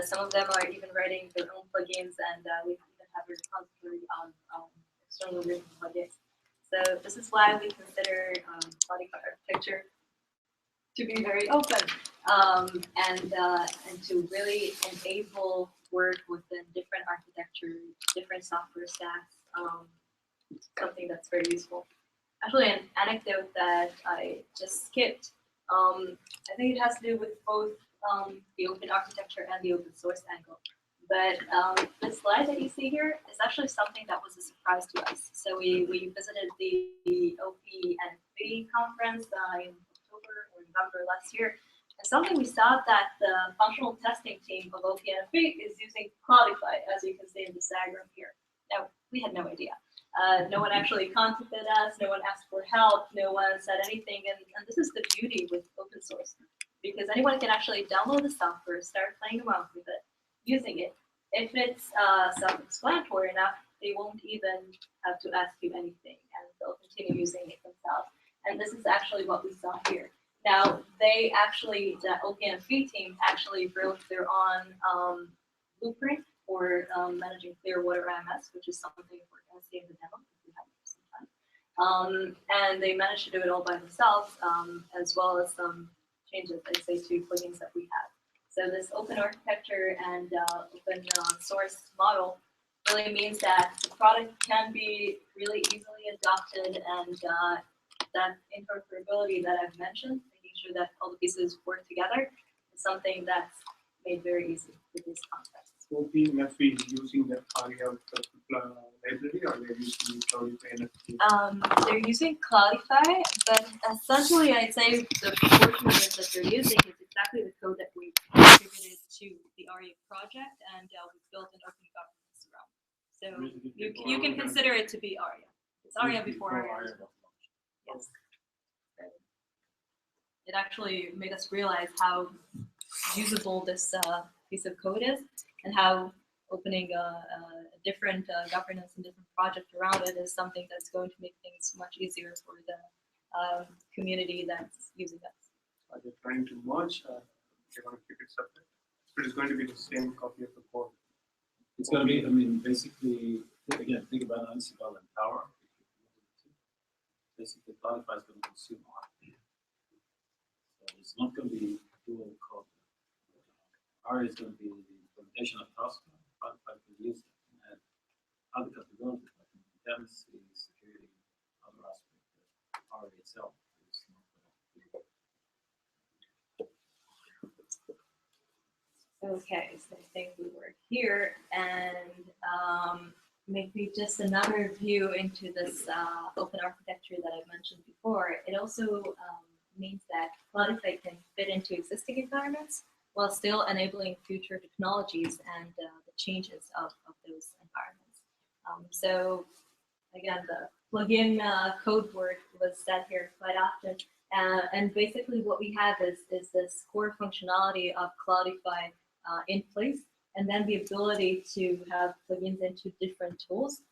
[SPEAKER 1] Some of them are even writing their own plugins, and we even have a repository on external written plugins. So this is why we consider Cloudify architecture to be very open and to really enable work within different architecture, different software stacks, something that's very useful. Actually, an anecdote that I just skipped, I think it has to do with both the open architecture and the open source angle. But the slide that you see here is actually something that was a surprise to us. So we visited the OP NFV conference in October or November last year. And something we saw that the functional testing team of OP NFV is using Cloudify, as you can see in this diagram here. Now, we had no idea. No one actually contacted us, no one asked for help, no one said anything, and this is the beauty with open source, because anyone can actually download the software, start playing around with it, using it. If it's self-explanatory enough, they won't even have to ask you anything, and they'll continue using it themselves. And this is actually what we saw here. Now, they actually, the OPNFV team actually wrote their own blueprint for managing Clearwater IMS, which is something we're going to see in the demo if we have some time. And they managed to do it all by themselves, as well as some changes, I'd say, to plugins that we have. So this open architecture and open source model really means that the product can be really easily adopted, and that interoperability that I've mentioned, making sure that all the pieces work together, is something that's made very easy with this concept.
[SPEAKER 5] OPNFV is using the ARIA library, or they're using Cloudify NFV?
[SPEAKER 1] They're using Cloudify, but essentially I'd say the portion of it that they're using is exactly the code that we contributed to the ARIA project, and we built an open governance around. So you can consider it to be ARIA. It's ARIA before ARIA. Yes. It actually made us realize how usable this piece of code is, and how opening a different governance and different project around it is something that's going to make things much easier for the community that's using it.
[SPEAKER 5] Are they trying to merge? They want to keep it separate? It is going to be the same copy of the code.
[SPEAKER 3] It's going to be, I mean, basically, again, think about Ansible and Power. Basically, Cloudify is going to consume R. So it's not going to be dual code. R is going to be the implementation of Tosca. Cloudify can use it and add other capabilities like dependency, security, other aspects that R itself is not going to do.
[SPEAKER 1] Okay, so I think we were here, and maybe just another view into this open architecture that I mentioned before. It also means that Cloudify can fit into existing environments while still enabling future technologies and the changes of those environments. So again, the plugin code word was said here quite often. And basically what we have is this core functionality of Cloudify in place, and then the ability to have plugins into different tools.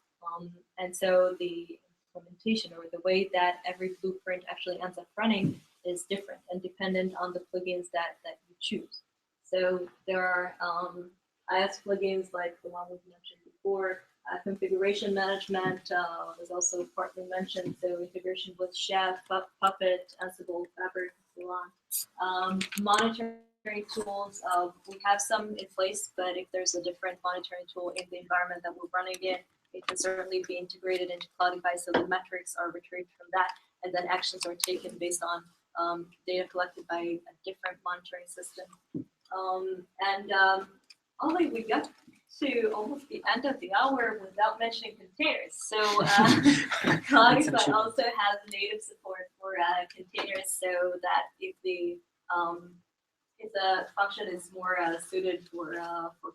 [SPEAKER 1] And so the implementation or the way that every blueprint actually ends up running is different and dependent on the plugins that you choose. So there are IS plugins like the one we mentioned before. Configuration management was also partly mentioned, so integration with Chef, Puppet, Ansible, Fabric, and so on. Monitoring tools, we have some in place, but if there's a different monitoring tool in the environment that we're running in, it can certainly be integrated into Cloudify, so the metrics are retrieved from that, and then actions are taken based on data collected by a different monitoring system. Only we got to almost the end of the hour without mentioning containers. So Cloudify also has native support for containers, so that if the function is more suited for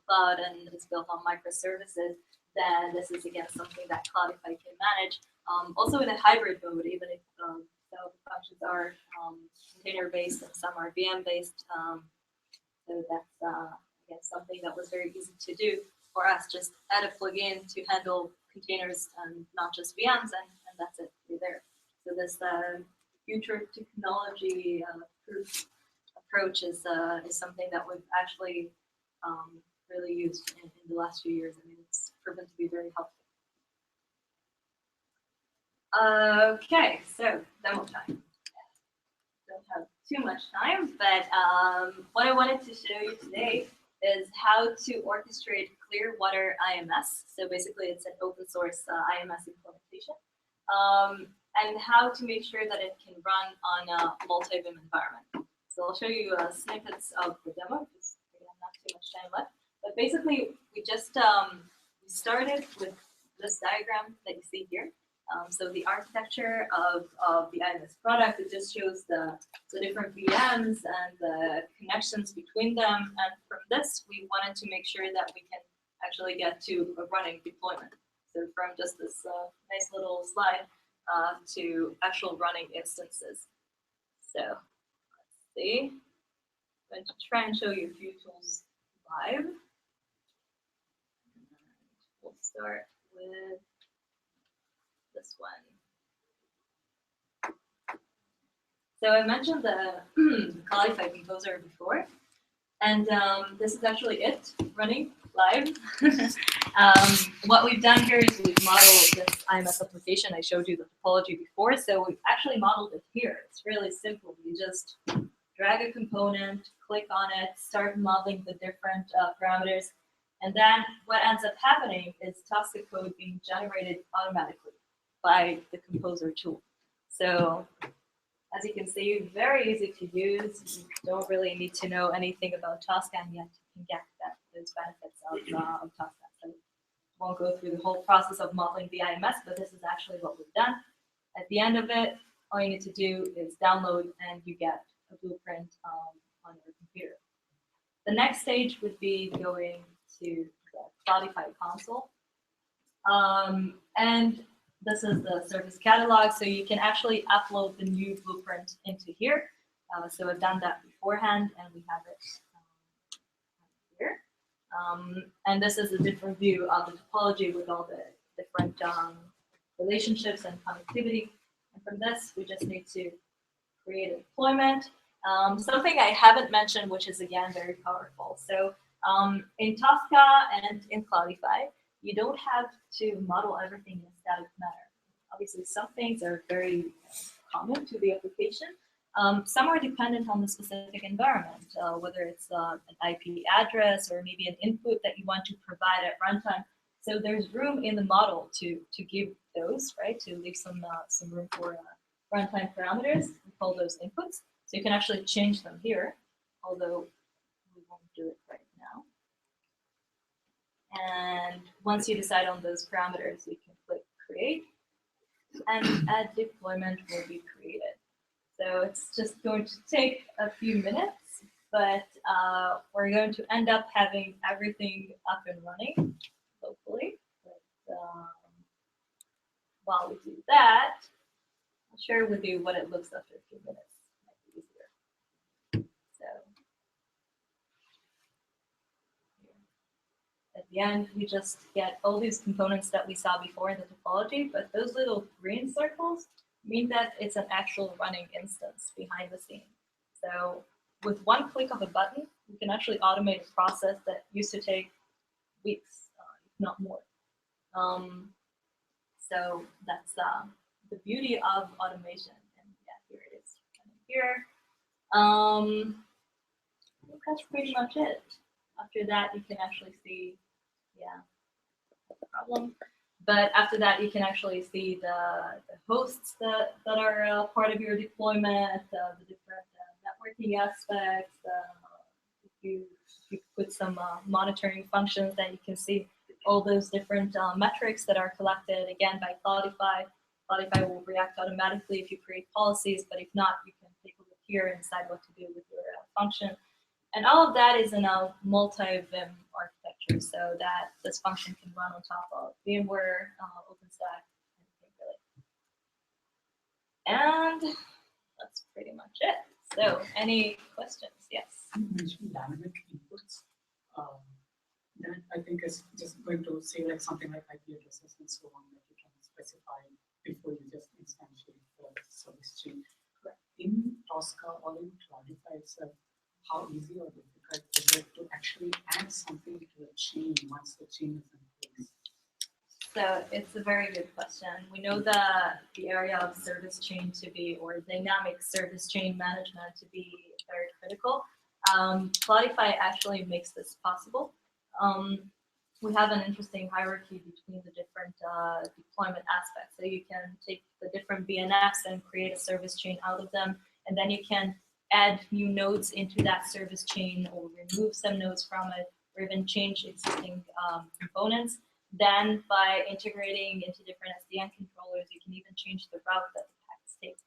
[SPEAKER 1] cloud and is built on microservices, then this is again something that Cloudify can manage. Also in a hybrid mode, even if some functions are container-based and some are VM-based. So that's again something that was very easy to do for us. Just add a plugin to handle containers and not just VMs, and that's it. You're there. So this future technology proof approach is something that we've actually really used in the last few years. I mean, it's proven to be very helpful. Okay, so demo time. Don't have too much time, but what I wanted to show you today is how to orchestrate Clearwater IMS. So basically, it's an open source IMS implementation, and how to make sure that it can run on a multi-VIM environment. So I'll show you snippets of the demo, because again, not too much time left. But basically, we just we started with this diagram that you see here. So the architecture of the IMS product, it just shows the different VMs and the connections between them. And from this, we wanted to make sure that we can actually get to a running deployment. So from just this nice little slide to actual running instances. So let's see. I'm going to try and show you a few tools live. And we'll start with this one. So I mentioned the Cloudify Composer before, and this is actually it running live. What we've done here is we've modeled this IMS application. I showed you the topology before, so we've actually modeled it here. It's really simple. You just drag a component, click on it, start modeling the different parameters, and then what ends up happening is Tosca code being generated automatically by the Composer tool. So as you can see, very easy to use. You don't really need to know anything about Tosca, and yet you can get those benefits of Tosca. So I won't go through the whole process of modeling the IMS, but this is actually what we've done. At the end of it, all you need to do is download, and you get a blueprint on your computer. The next stage would be going to the Cloudify console. And this is the service catalog, so you can actually upload the new blueprint into here. So I've done that beforehand, and we have it here. And this is a different view of the topology with all the different relationships and connectivity. And from this, we just need to create a deployment. Something I haven't mentioned, which is again very powerful. So In Tosca and in Cloudify, you don't have to model everything in a static manner. Obviously, some things are very common to the application. Some are dependent on the specific environment, whether it's an IP address or maybe an input that you want to provide at runtime. So there's room in the model to give those, right? To leave some room for runtime parameters. We call those inputs. So you can actually change them here, although we won't do it right now. And once you decide on those parameters, you can click create, and add deployment will be created. So it's just going to take a few minutes, but we're going to end up having everything up and running locally. But while we do that, I'll share with you what it looks after a few minutes. Might be easier. So at the end, we just get all these components that we saw before in the topology, but those little green circles mean that it's an actual running instance behind the scene. So with one click of a button, we can actually automate a process that used to take weeks, if not more. So that's the beauty of automation. And yeah, here it is here. That's pretty much it. After that, you can actually see, yeah, no problem. But after that, you can actually see the hosts that are part of your deployment, the different networking aspects. If you put some monitoring functions, then you can see all those different metrics that are collected, again, by Cloudify. Cloudify will react automatically if you create policies, but if not, you can take a look here and decide what to do with your function. And all of that is in a multi-VIM architecture, so that this function can run on top of VMware, OpenStack, anything really. And that's pretty much it. So any questions? Yes?
[SPEAKER 8] You mentioned dynamic inputs. That I think is just going to say like something like IP addresses and so on that you can specify before you just instantiate the service chain. But in Tosca or in Cloudify itself, how easy or difficult is it to actually add something to a chain once the chain is in place?
[SPEAKER 1] So it's a very good question. We know the area of service chain to be, or dynamic service chain management to be very critical. Cloudify actually makes this possible. We have an interesting hierarchy between the different deployment aspects. So you can take the different BNFs and create a service chain out of them, and then you can add new nodes into that service chain or remove some nodes from it, or even change existing components. Then by integrating into different SDN controllers, you can even change the route that the packets take.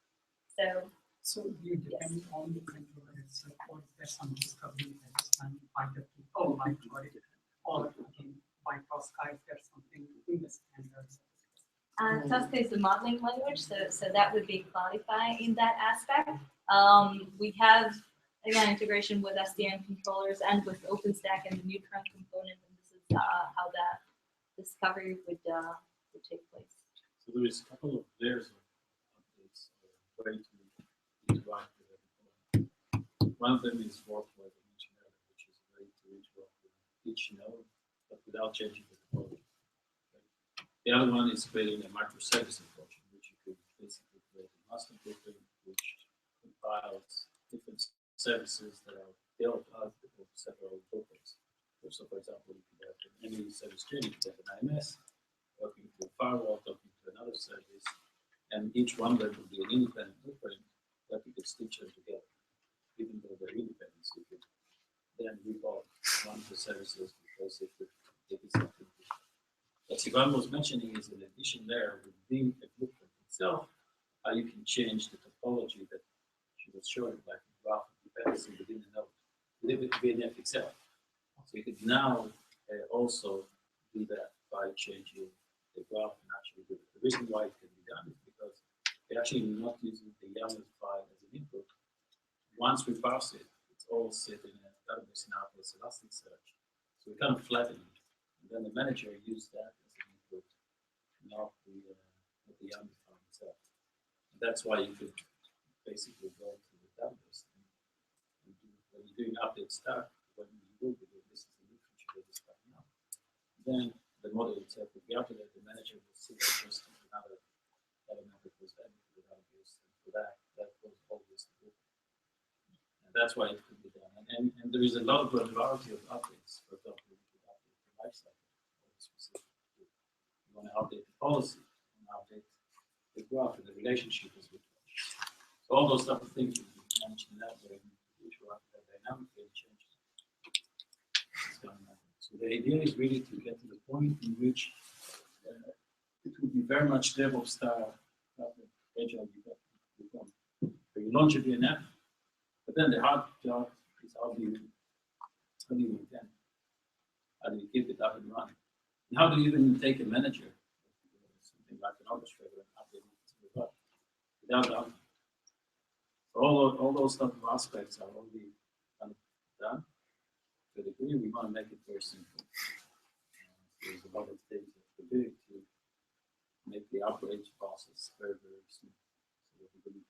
[SPEAKER 8] So you depend on the controller itself, or is there some discovery that is done by the people, by Cloudify, or again, by Tosca, is there something in the standards?
[SPEAKER 1] Tosca is the modeling language, so that would be Cloudify in that aspect. We have, again, integration with SDN controllers and with OpenStack and the neutron component, and this is how that discovery would take place.
[SPEAKER 3] So there is a couple of layers of updates, way to interact with it. One of them is workflow engineering, which is a way to interact with each node, but without changing the topology. The other one is creating a microservice approach, in which you could basically create a master blueprint which compiles different services that are built out of several tokens. So, for example, you could have any service chain, you could have an IMS talking to a firewall, talking to another service, and each one that would be an independent blueprint that you could stitch them together, even though they're independent. So you could then revolt one of the services because it could take something. What Sivan was mentioning is, in addition there, within the blueprint itself, you can change the topology that she was showing, like the graph of dependency within the node, within the VNF itself. So you could now also do that by changing the graph and actually do it. The reason why it can be done is because we're actually not using the YAML file as an input. Once we parse it, it's all set in a database in our place, Elasticsearch. So we kind of flatten it. And then the manager used that as an input, not the YAML file itself. And that's why you could basically go to the database and do, when you're doing update stack, when you will be doing this is the Then the model itself will be updated. The manager will see that just another element that was added to the database. And for that was always the group. And that's why it could be done. And there is a lot of granularity of updates. For example, you could update the lifecycle. You want to update the policy, you want to update the graph and the relationship is with it. So all those type of things will be managed in that way, which will dynamically change. So the idea is really to get to the point in which it will be very much DevOps style agile become. So you launch a DNF, but then the hard job is how do you maintain? How do you keep it up and running? And how do you even take a manager, something like an orchestrator, and update it without that? So all those type of aspects are already kind of done. To a degree, we want to make it very simple. There's a lot of things that we do to make the upgrade process very, very smooth. So that we can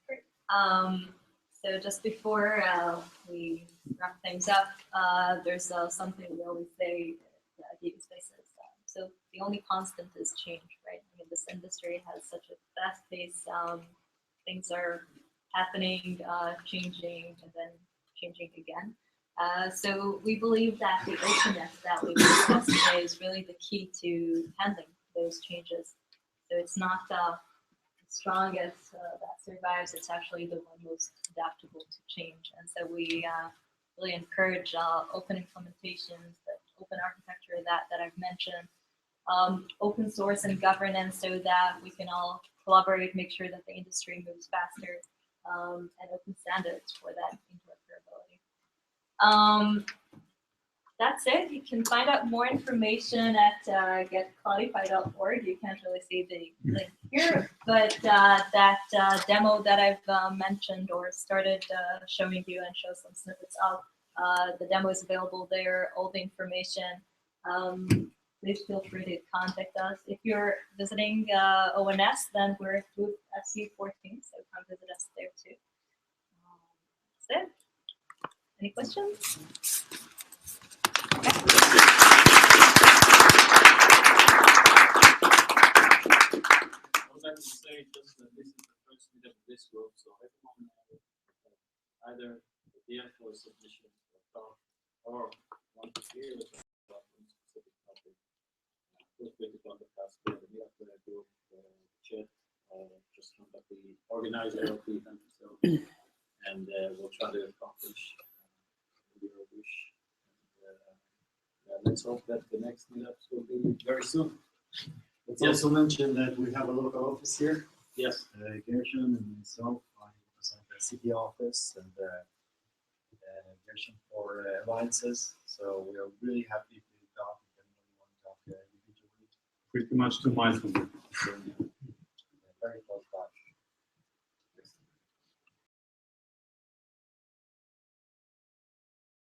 [SPEAKER 1] Great. So just before we wrap things up, there's something we always say at Data Spaces. So the only constant is change, right? I mean, this industry has such a fast pace. Things are happening, changing, and then changing again. So we believe that the openness that we discussed today is really the key to handling those changes. So it's not the strongest that survives, it's actually the one most adaptable to change. And so we really encourage open implementations, that open architecture that I've mentioned, open source and governance so that we can all collaborate, make sure that the industry moves faster, and open standards for that interoperability. That's it. You can find out more information at getcloudify.org. You can't really see the link here, but that demo that I've mentioned or started showing you and show some snippets of, the demo is available there, all the information. Please feel free to contact us. If you're visiting ONS, then we're at booth SU14, so come visit us there too. That's it. Any questions?
[SPEAKER 3] I would like to say just that this is the first meetup of this group, so everyone either the DF or submission or talk or want to hear about one specific topic, feel free to contact us via the meetup group, chat, just contact the organizer of the event itself, and we'll try to accomplish your wish. Let's hope that the next meetups will be very soon.
[SPEAKER 9] Let's also mention that we have a local office here.
[SPEAKER 3] Yes.
[SPEAKER 9] Gershon and myself, I represent the city office and Gershon for alliances. So we are really happy to talk if anyone wants to talk individually.
[SPEAKER 7] Pretty much 2 miles from here.